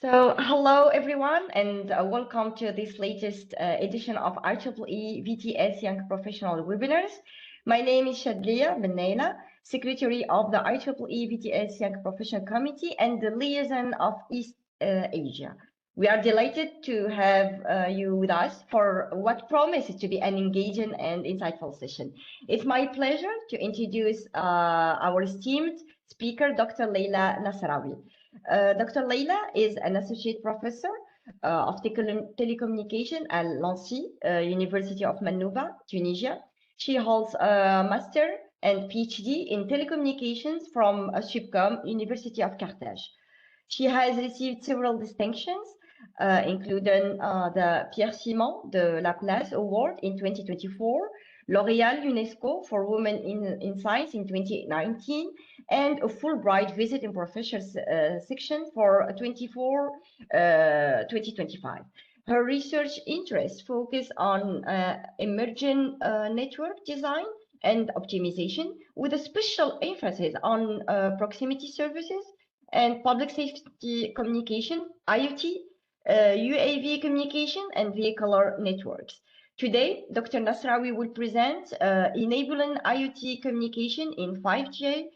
Hello everyone, and welcome to this latest edition of IEEE VTS Young Professional Webinars. My name is Leila, Secretary of the IEEE VTS Young Professional Committee and the Liaison of East Asia. We are delighted to have you with us for what promises to be an engaging and insightful session. It's my pleasure to introduce our esteemed speaker, Dr. Leila Nasraoui. Dr. Leila is an associate professor of telecommunication at l'ENSI, University of Manouba, Tunisia. She holds a master and PhD in telecommunications from Subcom, University of Carthage. She has received several distinctions, including the Pierre Simon de la Place Award in 2024, L'Oréal UNESCO for Women in Science in 2019, and a Fulbright Visit in Professors section for 2025. Her research interests focus on emerging network design and optimization, with a special emphasis on proximity services and public safety communication, IoT, UAV communication, and vehicular networks. Today, Dr. Nasraoui will present enabling IoT communication in 5G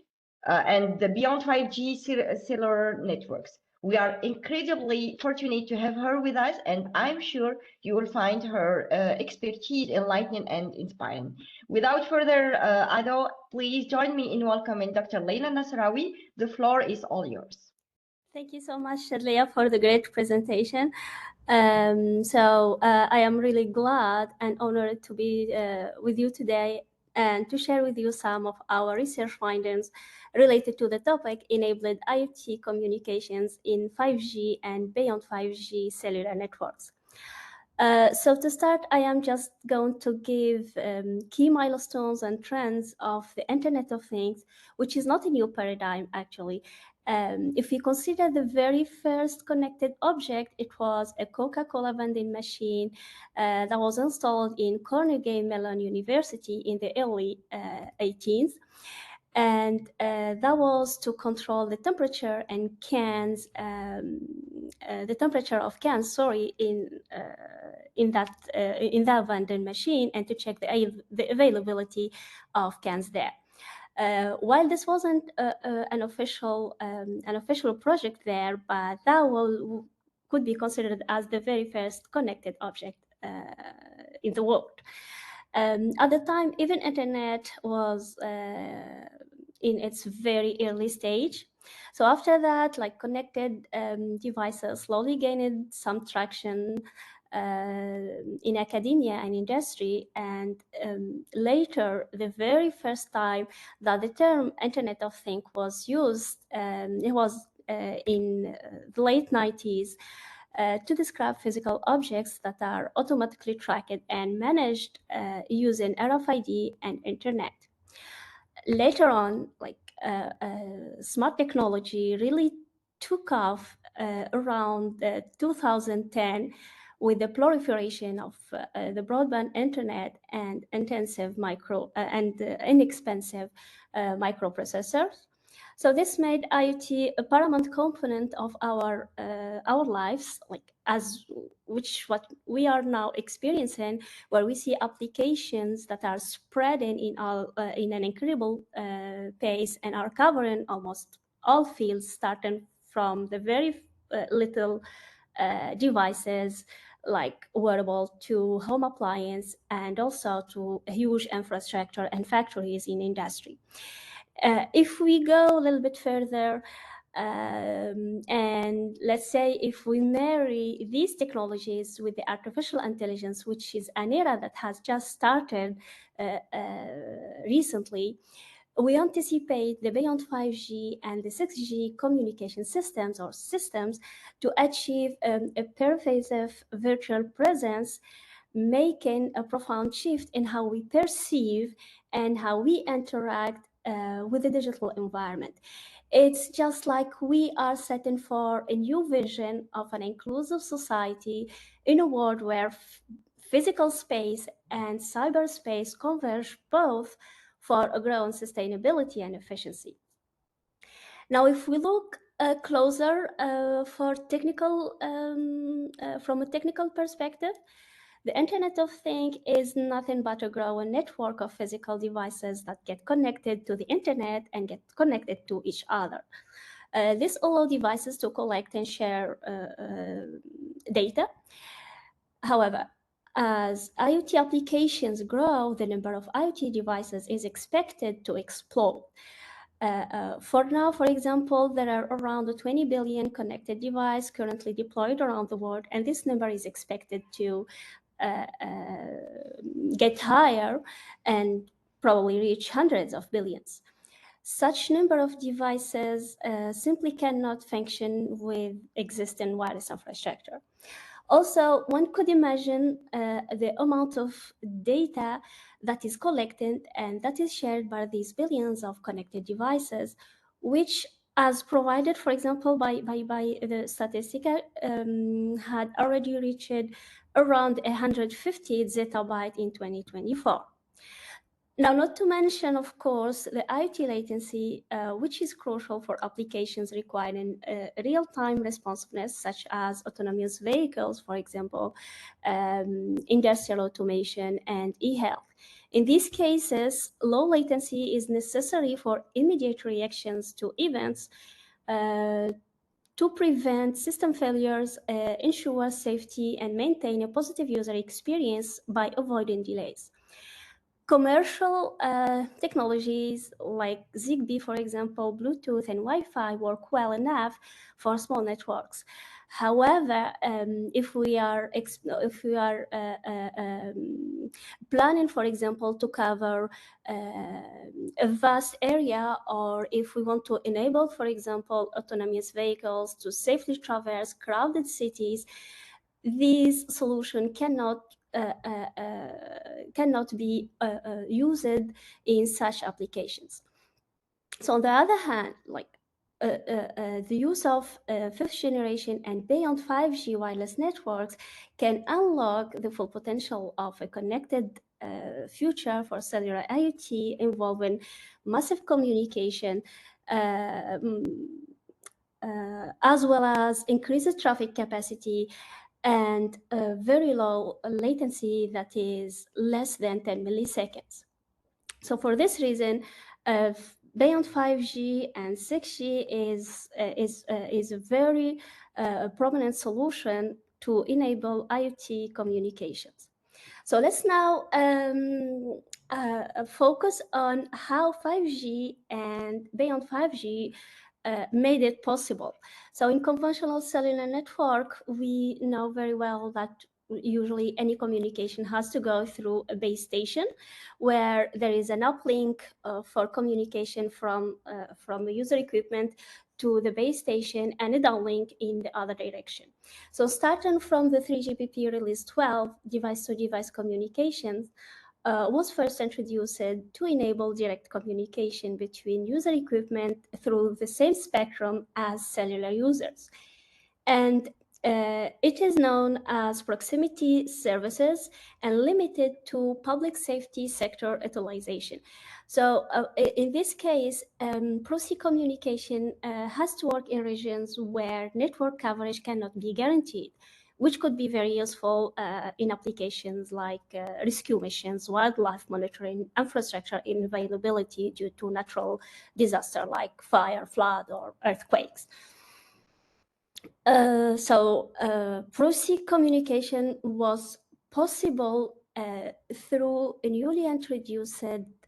and the beyond 5G cellular networks. We are incredibly fortunate to have her with us, and I'm sure you will find her expertise enlightening and inspiring. Without further ado, please join me in welcoming Dr. Leila Nasraoui. The floor is all yours. Thank you so much, Leila, for the great presentation. I am really glad and honored to be with you today and to share with you some of our research findings related to the topic enabled IoT communications in 5G and beyond 5G cellular networks. So to start, I am just going to give key milestones and trends of the Internet of Things, which is not a new paradigm, actually. If we consider the very first connected object, it was a Coca-Cola vending machine that was installed in Carnegie Mellon University in the early 18th. And that was to control the temperature and cans, the temperature of cans, in that vending machine, and to check the availability of cans there. While this wasn't an official project there, but that could be considered as the very first connected object in the world. At the time, even internet was in its very early stage. So after that, like connected devices slowly gained some traction in academia and industry, and later, the very first time that the term Internet of Things was used, it was in the late 90s to describe physical objects that are automatically tracked and managed using RFID and internet. Later on, like smart technology really took off around 2010 with the proliferation of the broadband internet and inexpensive microprocessors. So this made IoT a paramount component of our lives, like what we are now experiencing, where we see applications that are spreading in an incredible pace and are covering almost all fields, starting from the very little devices like wearable to home appliance, and also to huge infrastructure and factories in industry. If we go a little bit further, and let's say if we marry these technologies with the artificial intelligence, which is an era that has just started recently, we anticipate the beyond 5G and the 6G communication systems to achieve a pervasive virtual presence, making a profound shift in how we perceive and how we interact with the digital environment. It's just like we are setting for a new vision of an inclusive society in a world where physical space and cyberspace converge, both for a growing sustainability and efficiency. Now, if we look closer for technical, from a technical perspective, the Internet of Things is nothing but a growing network of physical devices that get connected to the internet and get connected to each other. This allows devices to collect and share data. However, as IoT applications grow, the number of IoT devices is expected to explode. For now, for example, there are around 20 billion connected devices currently deployed around the world, and this number is expected to get higher and probably reach hundreds of billions. Such number of devices simply cannot function with existing wireless infrastructure. Also, one could imagine the amount of data that is collected and that is shared by these billions of connected devices, which, as provided, for example, by the Statistica, had already reached around 150 zettabytes in 2024. Now, not to mention, of course, the IoT latency, which is crucial for applications requiring real-time responsiveness, such as autonomous vehicles, for example, industrial automation, and e-health. In these cases, low latency is necessary for immediate reactions to events to prevent system failures, ensure safety, and maintain a positive user experience by avoiding delays. Commercial technologies like Zigbee, for example, Bluetooth and Wi-Fi work well enough for small networks. However, if we are planning, for example, to cover a vast area, or if we want to enable, for example, autonomous vehicles to safely traverse crowded cities, these solutions cannot be used in such applications. So on the other hand, like the use of fifth generation and beyond 5G wireless networks can unlock the full potential of a connected future for cellular IoT involving massive communication, as well as increased traffic capacity and a very low latency that is less than 10 milliseconds. So for this reason, beyond 5G and 6G is a very prominent solution to enable IoT communications. So let's now focus on how 5G and beyond 5G made it possible. So in conventional cellular network, we know very well that usually any communication has to go through a base station where there is an uplink for communication from the user equipment to the base station and a downlink in the other direction. So starting from the 3GPP release 12, device-to-device communications was first introduced to enable direct communication between user equipment through the same spectrum as cellular users. And it is known as proximity services and limited to public safety sector utilization. So in this case, proxy communication has to work in regions where network coverage cannot be guaranteed, which could be very useful in applications like rescue missions, wildlife monitoring, infrastructure availability due to natural disaster like fire, flood, or earthquakes. Proxy communication was possible through a newly introduced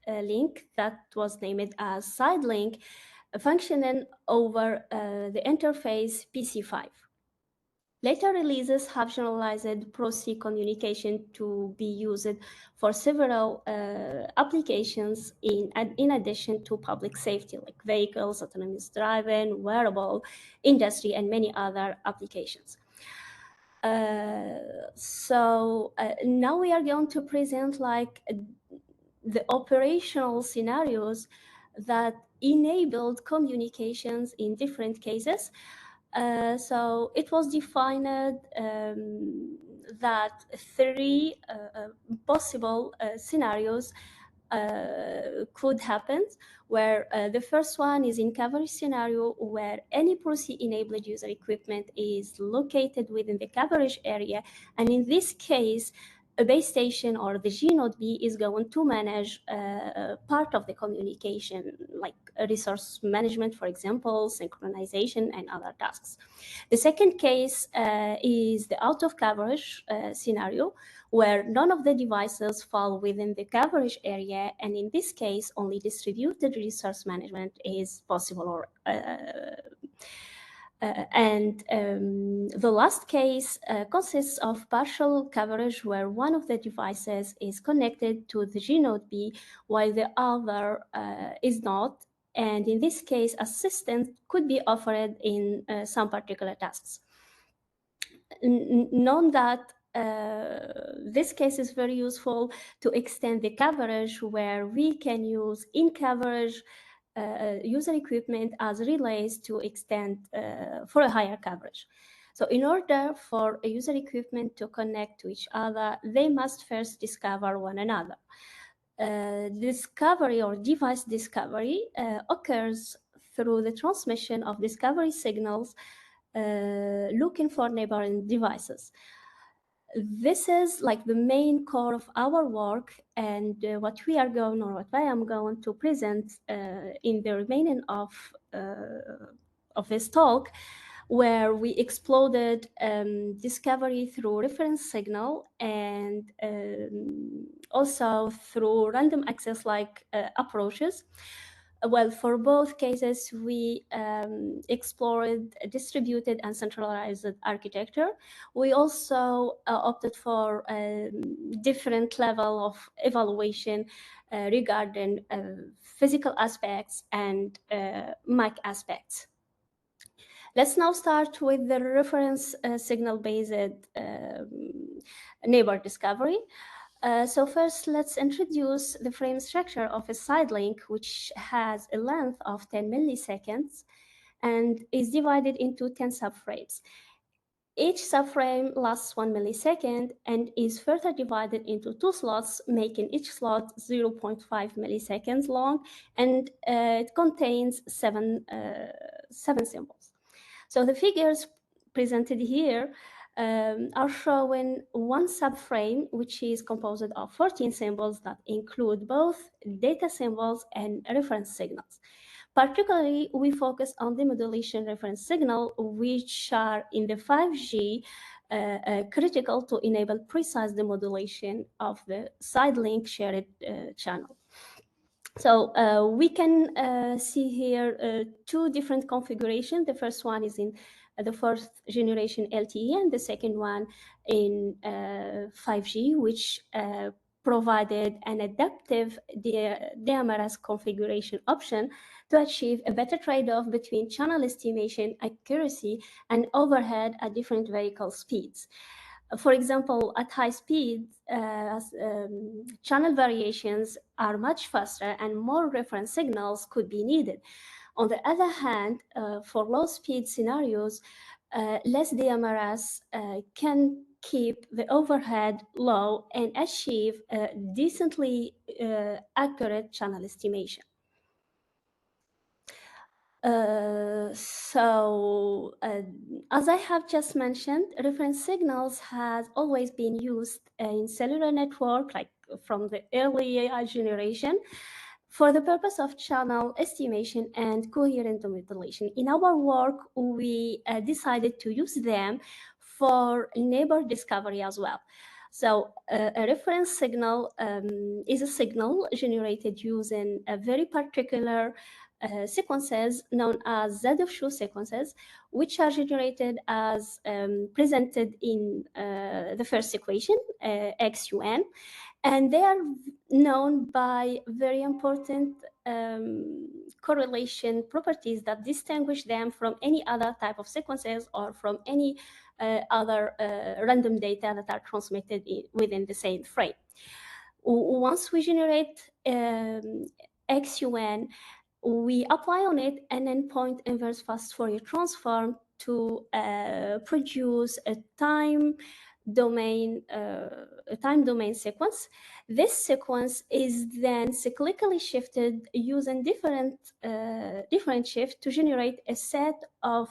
link that was named as side link, functioning over the interface PC5. Later releases have generalized proxy communication to be used for several applications in addition to public safety, like vehicles, autonomous driving, wearable, industry, and many other applications. Now we are going to present like the operational scenarios that enabled communications in different cases. So it was defined that three possible scenarios could happen, where the first one is in coverage scenario where any policy-enabled user equipment is located within the coverage area, and in this case, a base station or the G node B is going to manage part of the communication, like resource management, for example, synchronization, and other tasks. The second case is the out of coverage scenario, where none of the devices fall within the coverage area, and in this case, only distributed resource management is possible. Or the last case consists of partial coverage, where one of the devices is connected to the G node B while the other is not. And in this case, assistance could be offered in some particular tasks. Note that this case is very useful to extend the coverage, where we can use in coverage user equipment as relays to extend for a higher coverage. So in order for a user equipment to connect to each other, they must first discover one another. Discovery or device discovery occurs through the transmission of discovery signals looking for neighboring devices. This is like the main core of our work, and what I am going to present in the remaining of this talk, where we exploded discovery through reference signal and also through random access like approaches. Well, for both cases, we explored a distributed and centralized architecture. We also opted for a different level of evaluation regarding physical aspects and MAC aspects. Let's now start with the reference signal-based neighbor discovery. So first, let's introduce the frame structure of a side link, which has a length of 10 milliseconds and is divided into 10 subframes. Each subframe lasts 1 millisecond and is further divided into 2 slots, making each slot 0.5 milliseconds long, and it contains seven symbols. So the figures presented here are showing one subframe, which is composed of 14 symbols that include both data symbols and reference signals. Particularly, we focus on the modulation reference signal, which are in the 5G critical to enable precise demodulation of the side link shared channel. So we can see here 2 different configurations. The first one is in the 4th generation LTE, and the second one in 5G, which provided an adaptive DMRS configuration option to achieve a better trade-off between channel estimation accuracy and overhead at different vehicle speeds. For example, at high speed, channel variations are much faster and more reference signals could be needed. On the other hand, for low speed scenarios, less DMRS can keep the overhead low and achieve decently accurate channel estimation. As I have just mentioned, reference signals has always been used in cellular network, like from the early AI generation, for the purpose of channel estimation and coherent demodulation. In our work, we decided to use them for neighbor discovery as well. So a reference signal is a signal generated using a very particular sequences known as Z-of-shoe sequences, which are generated as presented in the first equation, XUN, and they are known by very important correlation properties that distinguish them from any other type of sequences or from any other random data that are transmitted within the same frame. Once we generate XUN, we apply on it an endpoint inverse fast Fourier transform to produce a time domain, a time domain sequence. This sequence is then cyclically shifted using different shift to generate a set of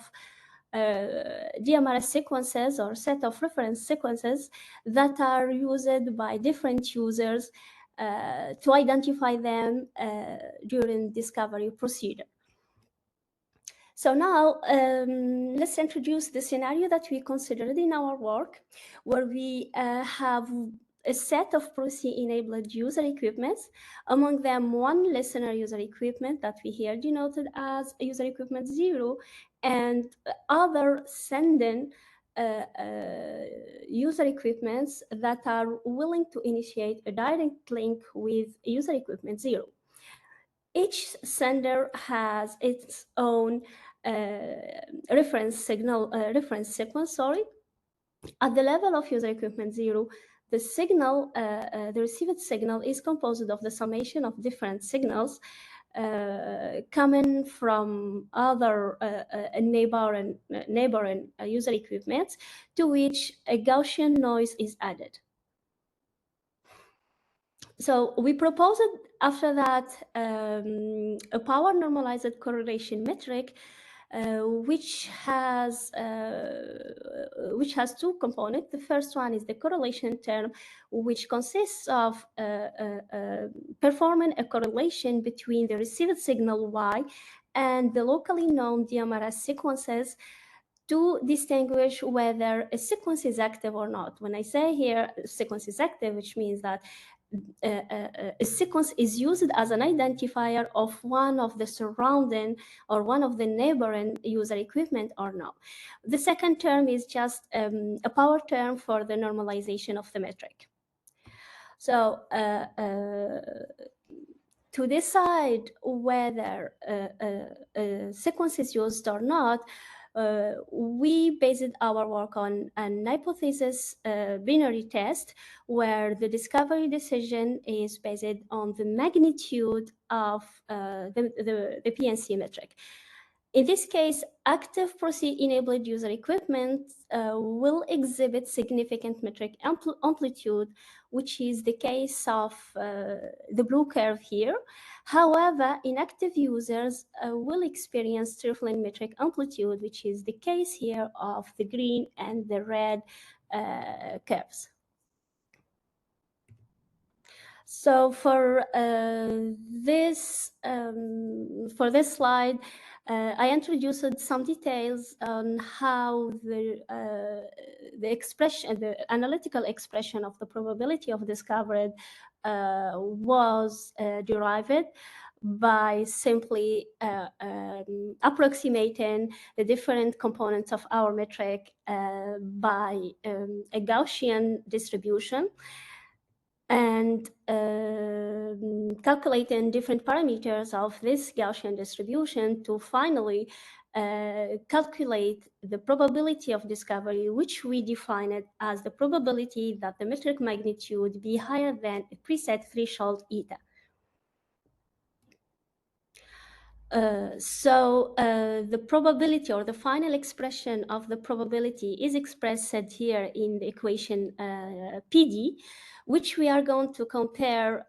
DMRS sequences or set of reference sequences that are used by different users to identify them during discovery procedure. So now let's introduce the scenario that we considered in our work, where we have a set of PROC-enabled user equipments, among them one listener user equipment that we here denoted as user equipment 0, and other sending user equipments that are willing to initiate a direct link with user equipment 0. Each sender has its own reference sequence. At the level of user equipment 0, the signal, the received signal, is composed of the summation of different signals coming from other neighboring user equipments, to which a Gaussian noise is added. So we proposed after that a power normalized correlation metric, which has two components. The first one is the correlation term, which consists of performing a correlation between the received signal Y and the locally known DMRS sequences to distinguish whether a sequence is active or not. When I say here a sequence is active, which means that a sequence is used as an identifier of one of the surrounding or one of the neighboring user equipment or not. The second term is just a power term for the normalization of the metric. So to decide whether a sequence is used or not, we based our work on an hypothesis binary test, where the discovery decision is based on the magnitude of the PNC metric. In this case, active PROC-enabled user equipment will exhibit significant metric amplitude, which is the case of the blue curve here. However, inactive users will experience trifling metric amplitude, which is the case here of the green and the red curves. So for this slide, I introduced some details on how the analytical expression of the probability of discovery was derived by simply approximating the different components of our metric by a Gaussian distribution, and calculating different parameters of this Gaussian distribution to finally calculate the probability of discovery, which we defined as the probability that the metric magnitude be higher than a preset threshold eta. So the probability, or the final expression of the probability, is expressed here in the equation PD, which we are going to compare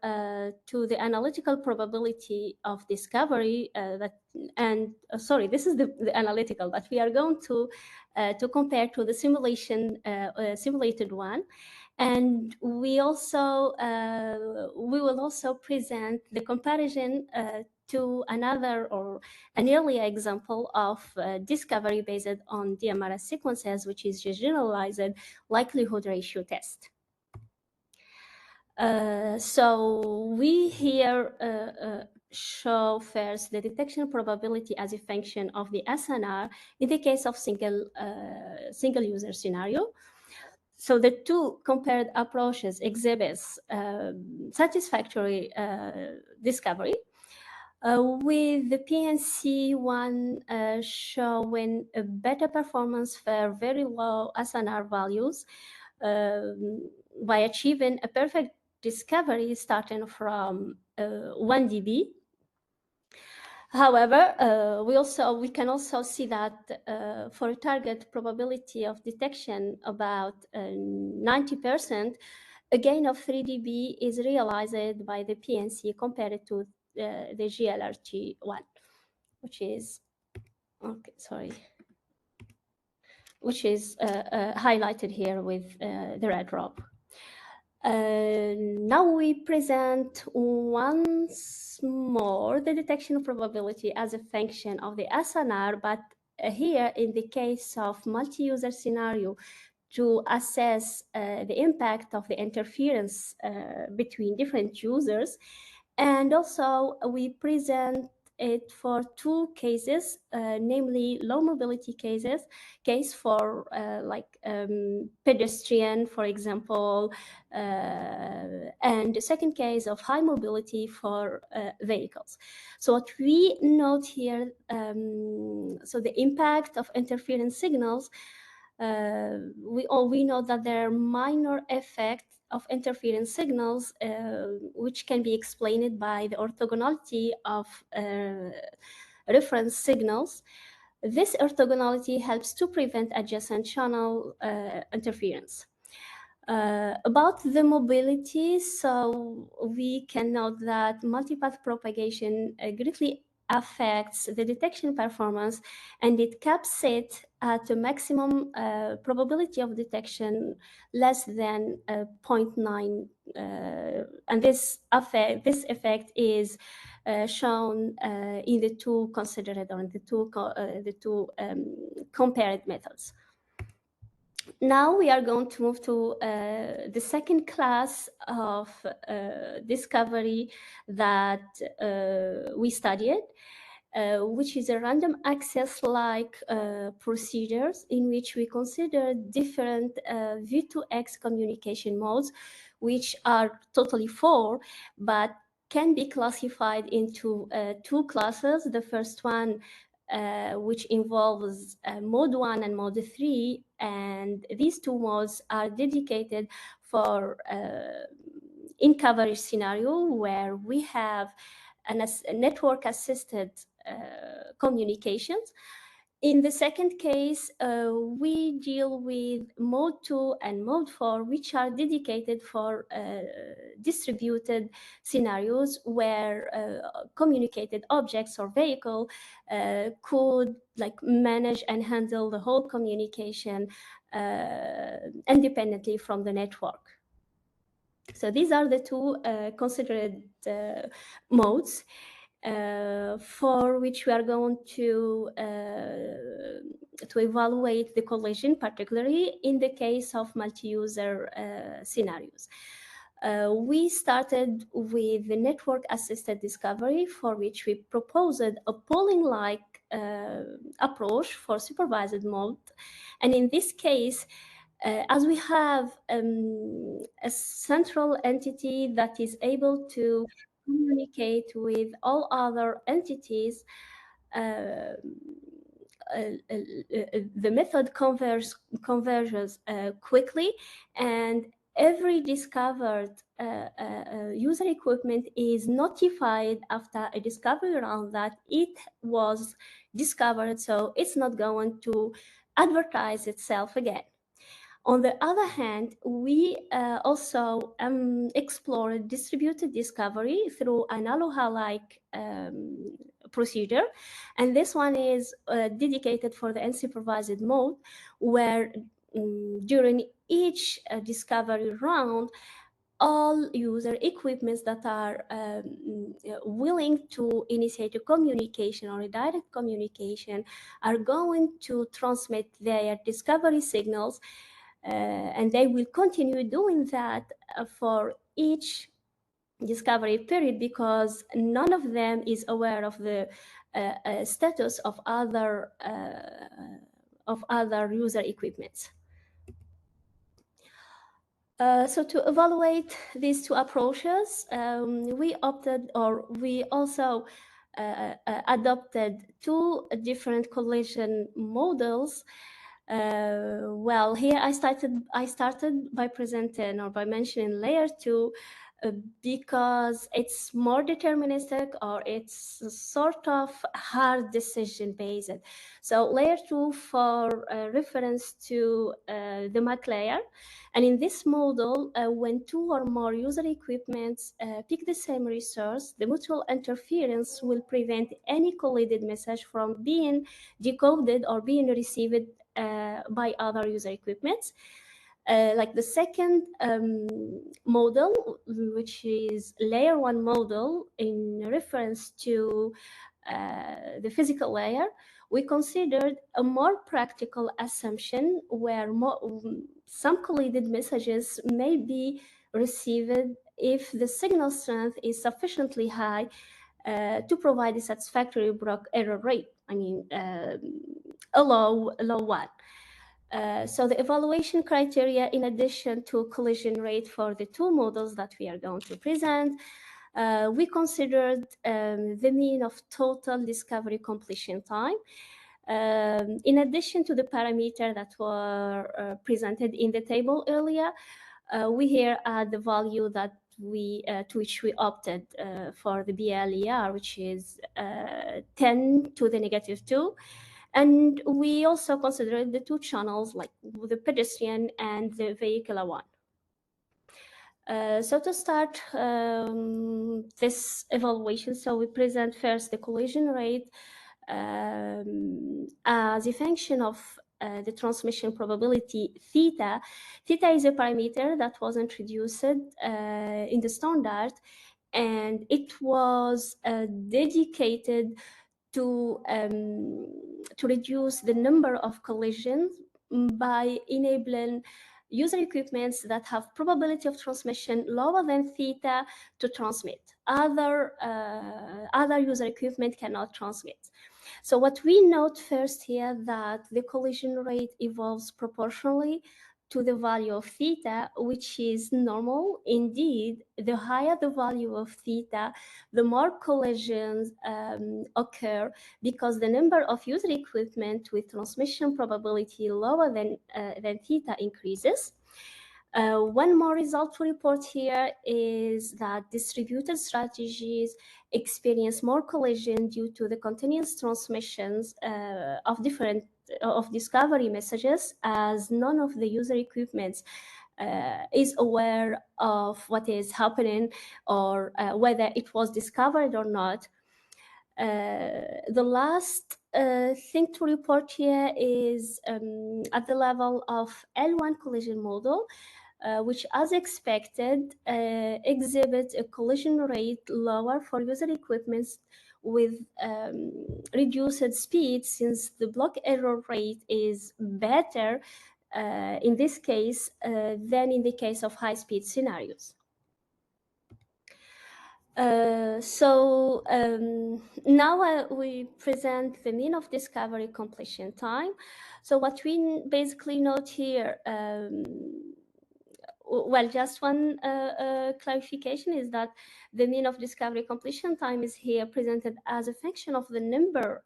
to the analytical probability of discovery this is the analytical that we are going to compare to the simulated one. And we also we will also present the comparison to another or an earlier example of discovery based on DMRS sequences, which is a generalized likelihood ratio test. So we here show first the detection probability as a function of the SNR in the case of single user scenario. So the two compared approaches exhibits satisfactory discovery, with the PNC one showing a better performance for very low SNR values by achieving a perfect discovery starting from 1 dB. However, we can also see that for a target probability of detection about 90%, a gain of 3 dB is realized by the PNC compared to the GLRT1, which is highlighted here with the red row. Now we present once more the detection probability as a function of the SNR, but here in the case of multi-user scenario to assess the impact of the interference between different users. And also we present it for two cases, namely low mobility case for pedestrian, for example, and the second case of high mobility for vehicles. So what we note here, so the impact of interference signals, we know that there are minor effects of interference signals, which can be explained by the orthogonality of reference signals. This orthogonality helps to prevent adjacent channel interference. About the mobility, so we can note that multipath propagation greatly affects the detection performance, and it caps it at a maximum probability of detection less than 0.9, and this effect is shown in the two considered, or in the two compared methods. Now we are going to move to the second class of discovery that we studied, which is a random access-like procedures in which we consider different V2X communication modes, which are totally 4, but can be classified into two classes. The first one, which involves mode 1 and mode 3, and these two modes are dedicated for in coverage scenario where we have a network assisted communications. In the second case, we deal with mode 2 and mode 4, which are dedicated for distributed scenarios where communicated objects or vehicle could manage and handle the whole communication independently from the network. So these are the two considered modes for which we are going to evaluate the collision, particularly in the case of multi-user scenarios. We started with the network-assisted discovery, for which we proposed a polling-like approach for supervised mode. And in this case, as we have a central entity that is able to communicate with all other entities, the method converges quickly, and every discovered user equipment is notified after a discovery round that it was discovered, so it's not going to advertise itself again. On the other hand, we also explored distributed discovery through an Aloha-like procedure. And this one is dedicated for the unsupervised mode, where during each discovery round, all user equipments that are willing to initiate a communication or a direct communication are going to transmit their discovery signals, and they will continue doing that for each discovery period, because none of them is aware of the status of other user equipments. So to evaluate these two approaches, we also adopted two different collision models. Well, here I started by presenting or by mentioning layer 2, because it's more deterministic, or it's sort of hard decision based. So layer 2 for reference to the MAC layer. And in this model, when two or more user equipments pick the same resource, the mutual interference will prevent any collided message from being decoded or being received by other user equipments. Like the second model, which is layer 1 model in reference to the physical layer, we considered a more practical assumption where some collided messages may be received if the signal strength is sufficiently high to provide a satisfactory block error rate. I mean, a low one. So the evaluation criteria, in addition to collision rate for the two models that we are going to present, we considered the mean of total discovery completion time. In addition to the parameter that were presented in the table earlier, we here add the value that to which we opted for the BLER, which is 10 to the negative 2. And we also considered the two channels, like the pedestrian and the vehicular one. So to start this evaluation, so we present first the collision rate as a function of the transmission probability theta. Theta is a parameter that was introduced in the standard, and it was dedicated to reduce the number of collisions by enabling user equipments that have probability of transmission lower than theta to transmit. Other user equipment cannot transmit. So what we note first here, that the collision rate evolves proportionally to the value of theta, which is normal. Indeed, the higher the value of theta, the more collisions occur, because the number of user equipment with transmission probability lower than theta increases. One more result to report here is that distributed strategies experience more collision due to the continuous transmissions of discovery messages, as none of the user equipments is aware of what is happening, or whether it was discovered or not. The last thing to report here is at the level of L1 collision model, which, as expected, exhibits a collision rate lower for user equipments with reduced speed, since the block error rate is better in this case than in the case of high-speed scenarios. Now we present the mean of discovery completion time. So what we basically note here, well, just one clarification is that the mean of discovery completion time is here presented as a function of the number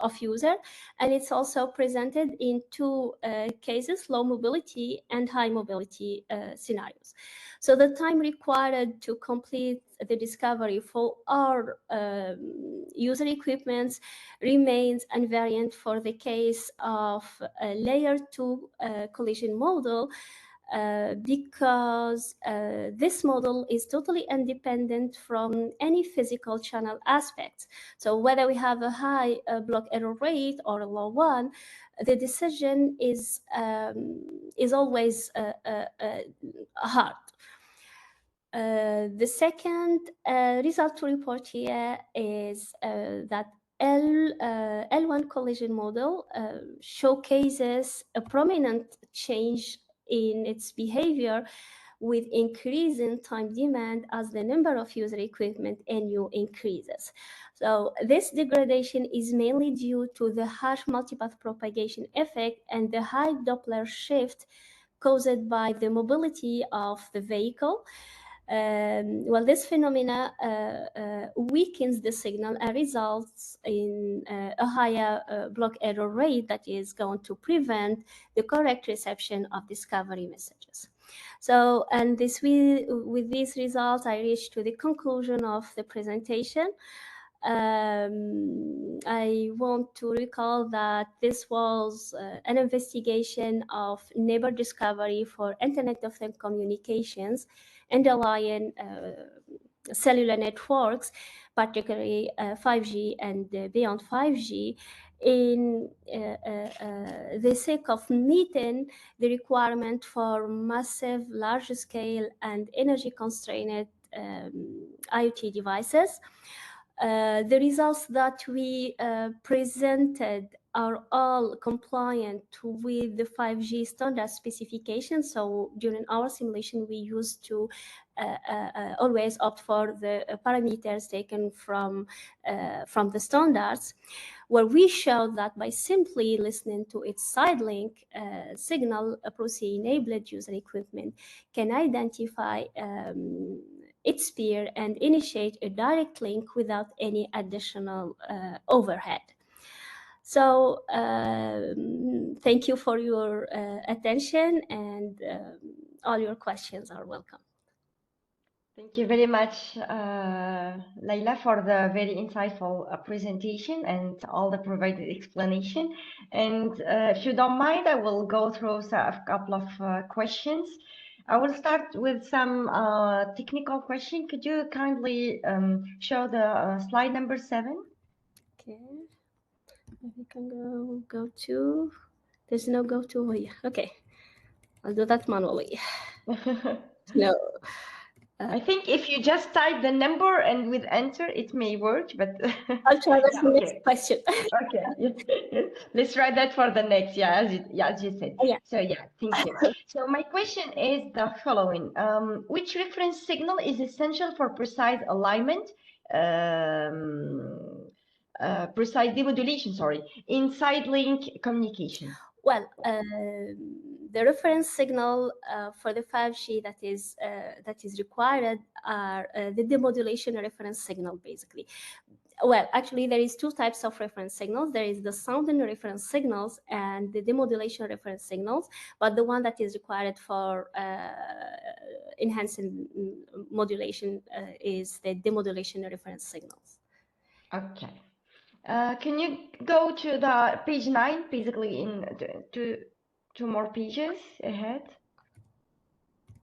of users, and it's also presented in two cases, low mobility and high mobility scenarios. So the time required to complete the discovery for our user equipments remains invariant for the case of a layer 2 collision model, because this model is totally independent from any physical channel aspects. So whether we have a high block error rate or a low one, the decision is always hard. The second result to report here is that L1 collision model showcases a prominent change in its behavior, with increase in time demand as the number of user equipment NU increases. So this degradation is mainly due to the harsh multipath propagation effect and the high Doppler shift caused by the mobility of the vehicle. Well, this phenomena weakens the signal and results in a higher block error rate that is going to prevent the correct reception of discovery messages. So, and with these results, I reached to the conclusion of the presentation. I want to recall that this was an investigation of neighbor discovery for Internet of Things communications underlying cellular networks, particularly 5G and beyond 5G, in the sake of meeting the requirement for massive, large-scale, and energy-constrained IoT devices. The results that we presented are all compliant with the 5G standard specifications. So during our simulation, we used to always opt for the parameters taken from the standards, where we showed that by simply listening to its side link signal, a PROCE-enabled user equipment can identify its peer and initiate a direct link without any additional overhead. So thank you for your attention, and all your questions are welcome. Thank you very much, Leila, for the very insightful presentation and all the provided explanation. And if you don't mind, I will go through a couple of questions. I will start with some technical question. Could you kindly show the slide number 7? Okay, we can go to. There's no go to. Oh, yeah. Okay, I'll do that manually. No. I think if you just type the number and with enter, it may work, but I'll try the yeah, next question. Okay, let's try that for the next. Yeah, as you said. Yeah. So yeah, thank you. So my question is the following: which reference signal is essential for precise alignment, precise demodulation? Sorry, in side link communication. Well, the reference signal for the 5G that is required are the demodulation reference signal, basically. Well, actually, there is 2 types of reference signals. There is the sounding reference signals and the demodulation reference signals, but the one that is required for enhancing modulation is the demodulation reference signals. Okay. Can you go to the page 9, basically in two more pages ahead?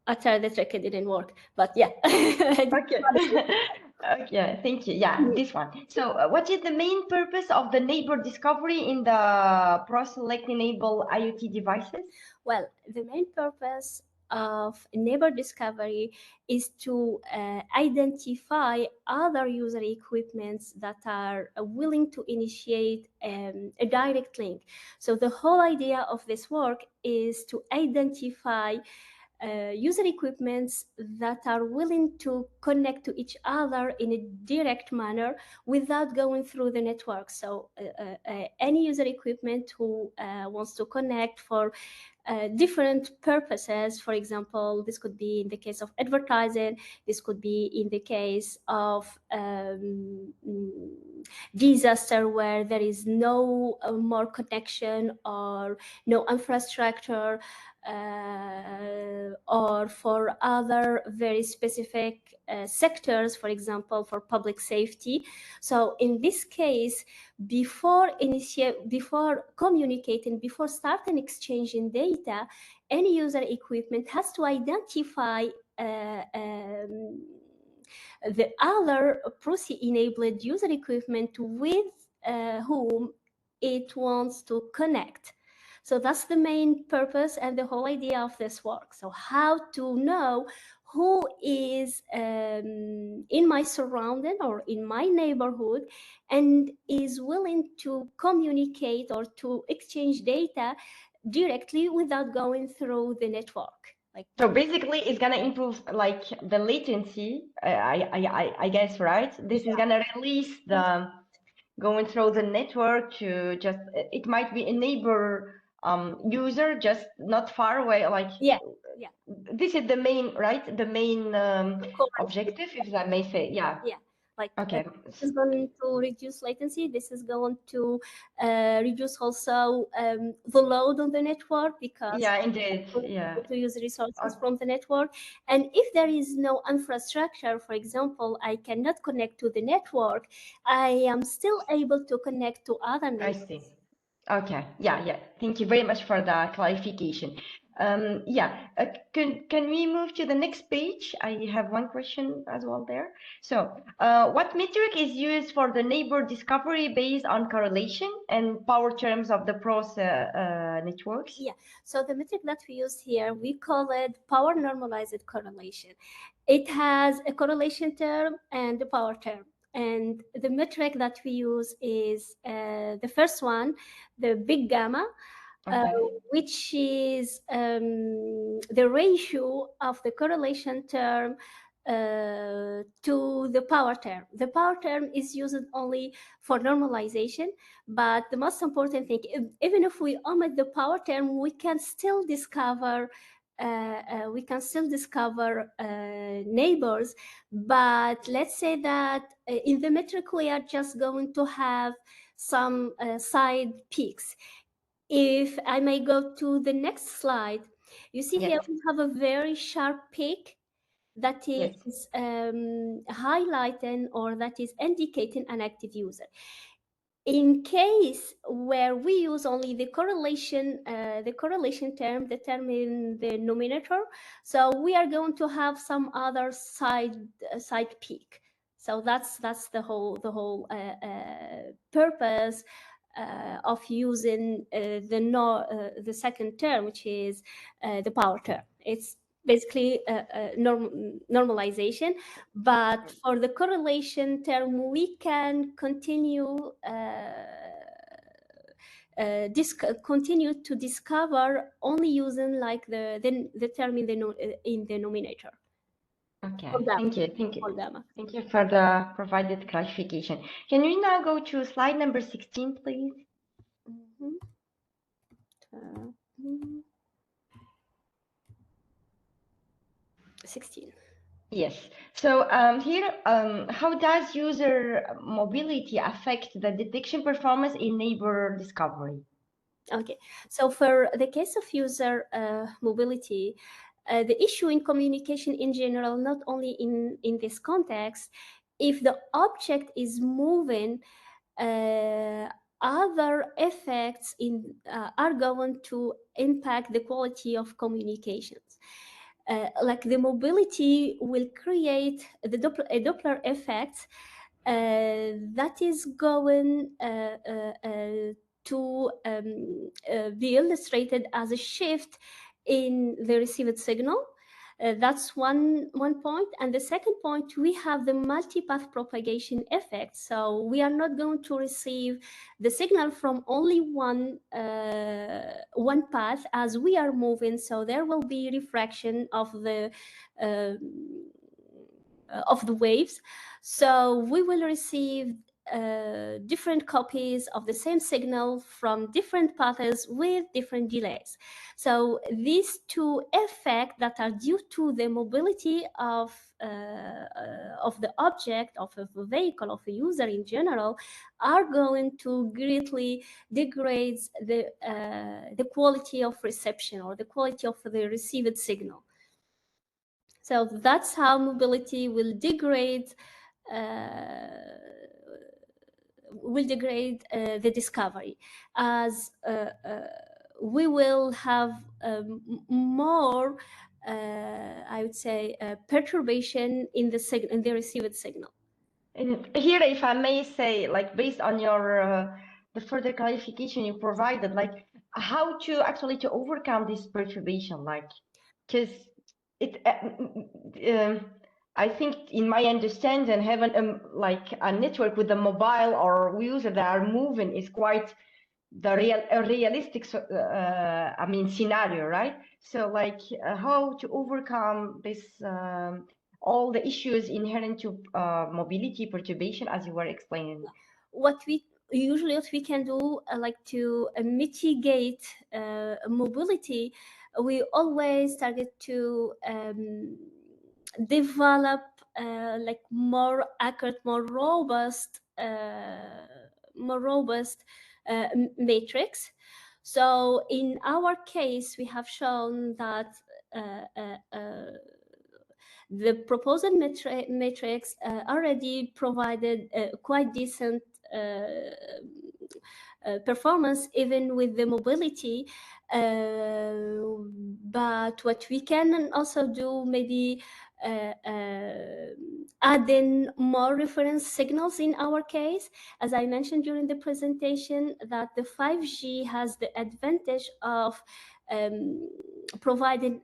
I tried the trick, it didn't work, but yeah. Okay. Okay, thank you. Yeah, this one. So what is the main purpose of the neighbor discovery in the ProSelect enable IoT devices? Well, the main purpose of neighbor discovery is to identify other user equipments that are willing to initiate a direct link. So the whole idea of this work is to identify user equipments that are willing to connect to each other in a direct manner without going through the network. So any user equipment who wants to connect for different purposes. For example, this could be in the case of advertising, this could be in the case of disaster where there is no more connection or no infrastructure, or for other very specific sectors, for example, for public safety. So in this case, before communicating, before starting exchanging data, any user equipment has to identify the other PROCE-enabled user equipment with whom it wants to connect. So that's the main purpose and the whole idea of this work. So how to know who is in my surrounding or in my neighborhood and is willing to communicate or to exchange data directly without going through the network. So basically, it's gonna improve like the latency. I guess, right? This is gonna release the going through the network to just. It might be a neighbor user just not far away. Like this is the main, right? The main objective, if I may say. Yeah. Like Okay. this is going to reduce latency. This is going to reduce also the load on the network, because Yeah, indeed. Yeah. to use resources from the network. And if there is no infrastructure, for example, I cannot connect to the network, I am still able to connect to other I networks. see. Okay. Yeah, yeah. Thank you very much for the clarification. Yeah, can we move to the next page? I have one question as well there. So, what metric is used for the neighbor discovery based on correlation and power terms of the networks? Yeah, so the metric that we use here, we call it power normalized correlation. It has a correlation term and a power term. And the metric that we use is the first one, the big gamma, Okay. which is the ratio of the correlation term to the power term. The power term is used only for normalization, but the most important thing, even if we omit the power term, we can still discover neighbors. But let's say that in the metric we are just going to have some side peaks. If I may go to the next slide, you see here Yes. we have a very sharp peak that Yes. is highlighting, or that is indicating an active user. In case where we use only the correlation term, the term in the numerator, so we are going to have some other side peak. So that's the whole purpose of using the second term, which is the power term. It's basically normalization, but for the correlation term, we can continue continue to discover only using like the term in the numerator. Okay. For gamma. Thank you. Thank you. For gamma. Thank you for the provided clarification. Can we now go to slide number 16, please? Mhm. 16. Yes. So here, how does user mobility affect the detection performance in neighbor discovery? Okay, so for the case of user mobility, the issue in communication in general, not only in this context, if the object is moving, other effects are going to impact the quality of communications. Like the mobility will create a Doppler effect that is going to be illustrated as a shift in the received signal. That's one point. And the second point, we have the multipath propagation effect. So we are not going to receive the signal from only one path as we are moving. So there will be refraction of the waves. So we will receive different copies of the same signal from different paths with different delays. So these two effects that are due to the mobility of the object, of a vehicle, of a user in general, are going to greatly degrade the quality of reception, or the quality of the received signal. So that's how mobility will degrade the discovery, as we will have more, I would say, perturbation in the received signal. And here, if I may say, like based on your the further clarification you provided, like how to actually to overcome this perturbation, like because it I think in my understanding having like a network with a mobile or user that are moving is quite the realistic I mean scenario, right? So like how to overcome this all the issues inherent to mobility perturbation as you were explaining. What we can do, like to mitigate mobility, we always target to develop like more accurate, more robust matrix. So in our case, we have shown that the proposed matrix already provided quite decent performance even with the mobility, but what we can also do, maybe add in more reference signals in our case. As I mentioned during the presentation, that the 5G has the advantage of providing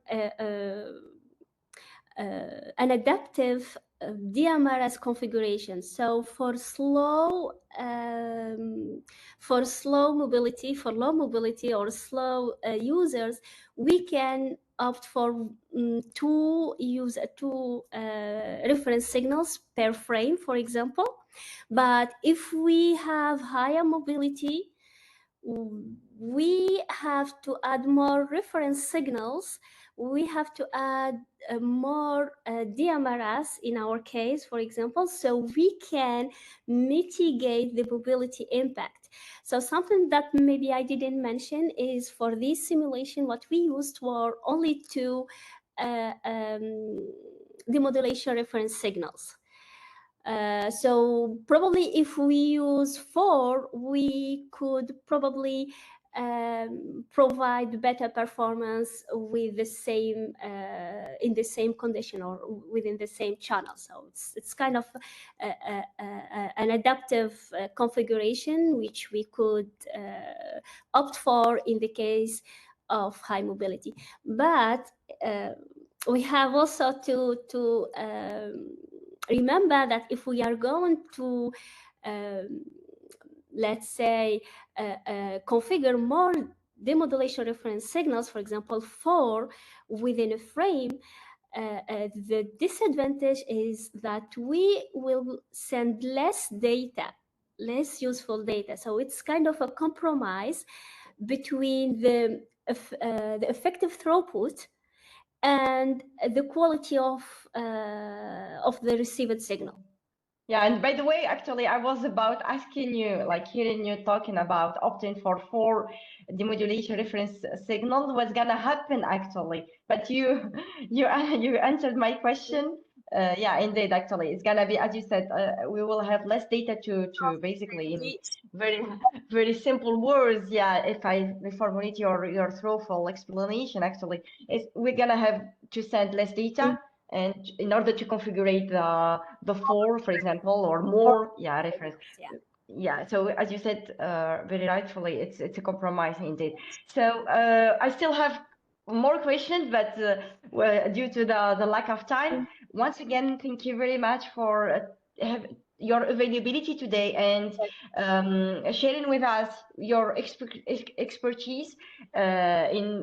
an adaptive DMRS configuration. So for slow mobility, for low mobility or slow users, we can opt for two reference signals per frame, for example. But if we have higher mobility, we have to add more reference signals. We have to add more DMRS in our case, for example, so we can mitigate the mobility impact. So something that maybe I didn't mention is for this simulation, what we used were only two demodulation reference signals. So probably if we use 4, we could probably provide better performance with the same in the same condition or within the same channel. So it's kind of an adaptive configuration which we could opt for in the case of high mobility. But we have also to remember that if we are going to let's say configure more demodulation reference signals, for example 4 within a frame, the disadvantage is that we will send less data, less useful data. So it's kind of a compromise between the effective throughput and the quality of the received signal. Yeah, and by the way, actually, I was about asking you, like hearing you talking about opting for 4 demodulation reference signals, what's gonna happen actually? But you answered my question. Yeah, indeed, actually, it's gonna be, as you said, we will have less data to basically, in very simple words. Yeah, if I reformulate your thoughtful explanation, actually, we're gonna have to send less data. And in order to configure the 4, for example, or more, yeah, reference. Yeah. So as you said, very rightfully, it's a compromise indeed. So I still have more questions, but due to the lack of time, once again, thank you very much for your availability today and sharing with us your expertise in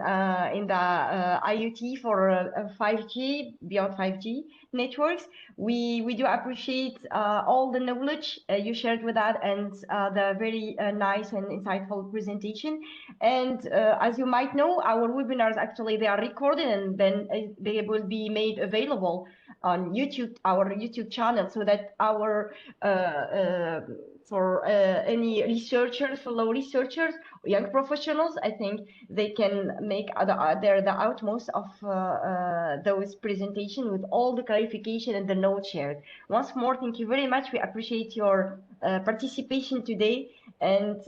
the IoT for 5G, beyond 5G networks. We do appreciate all the knowledge you shared with us and the very nice and insightful presentation. And as you might know, our webinars actually, they are recorded and then they will be made available on YouTube, our YouTube channel, so that our for any researchers, fellow researchers, young professionals, I think they can make the utmost of those presentations with all the clarification and the notes shared. Once more, thank you very much. We appreciate your participation today, and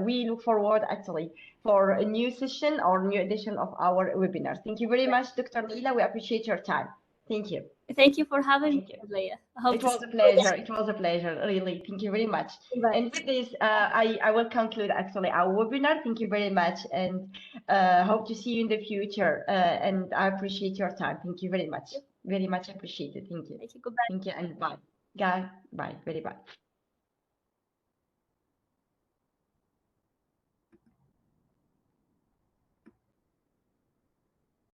we look forward actually for a new session or new edition of our webinars. Thank you very much, Dr. Leila. We appreciate your time. Thank you. Thank you for having me, Leila. It was a pleasure. It was a pleasure, really. Thank you very much. Bye. And with this, I will conclude actually our webinar. Thank you very much, and hope to see you in the future. And I appreciate your time. Thank you very much. Very much appreciated. Thank you. Thank you. Goodbye. Thank you, and bye. Bye. Very bye.